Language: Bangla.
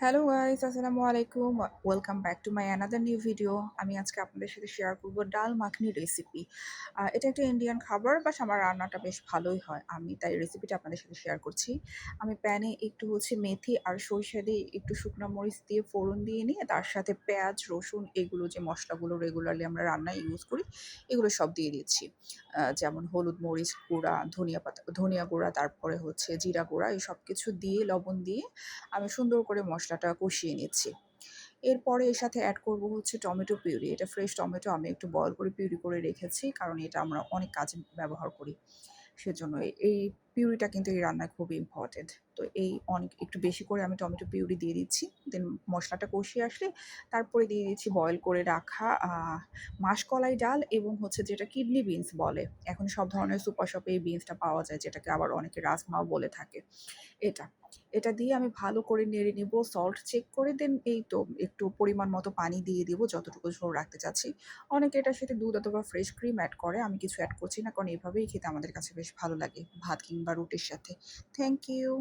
হ্যালো গাইস, আসসালামু আলাইকুম। Welcome back to my another new video. আমি আজকে আপনাদের সাথে শেয়ার করব ডাল মাখনি রেসিপি। এটা একটা ইন্ডিয়ান খাবার, বাট আমার রান্নাটা বেশ ভালোই হয়। আমি তাই রেসিপিটা আপনাদের সাথে শেয়ার করছি। আমি প্যানে একটু মেথি আর সরিষা দিয়ে একটু শুকনো মরিচ দিয়ে ফোড়ন দিয়ে নিয়ে তার সাথে পেঁয়াজ, রসুন এগুলো যে মসলাগুলো রেগুলারলি আমরা রান্নায় ইউজ করি, এগুলো সব দিয়ে দিচ্ছি। যেমন হলুদ, মরিচ গুঁড়া, ধনিয়া গুঁড়া, তারপরে জিরা গুঁড়া, এই সব কিছু দিয়ে লবণ দিয়ে আমি সুন্দর করে মসলাটা কষিয়ে নিচ্ছি। এরপরে এর সাথে অ্যাড করব টমেটো পিউরি। এটা ফ্রেশ টমেটো আমি একটু বয়েল করে পিউরি করে রেখেছি। কারণ এটা আমরা অনেক কাজে ব্যবহার করি। সেজন্য এই পিউরিটা কিন্তু এই রান্নায় খুবই ইম্পোর্টেন্ট। তো এই অনেক একটু বেশি করে আমি টমেটো পিউরি দিয়ে দিচ্ছি। দেন মসলাটা কষিয়ে আসলে তারপরে দিয়ে দিচ্ছি বয়েল করে রাখা মাসকলাই ডাল এবং যেটা কিডনি বিনস বলে। এখন সব ধরনের সুপার শপে এই বিনসটা পাওয়া যায়, যেটাকে আবার অনেকে রাজমাও বলে থাকে। এটা। এটা দিয়ে আমি ভালো করে নেড়ে নিব, সল্ট চেক করে দেন এই তো একটু পরিমাণ মতো পানি দিয়ে দিব যতটুকু ঝোল রাখতে চাচ্ছি। অনেকে এটার সাথে দুধ অথবা ফ্রেশ ক্রিম এড করে। আমি কিছু এড করছি না, কারণ এভাবেই খেতে আমাদের কাছে বেশ ভালো লাগে ভাত কিংবা রুটির সাথে। Thank you.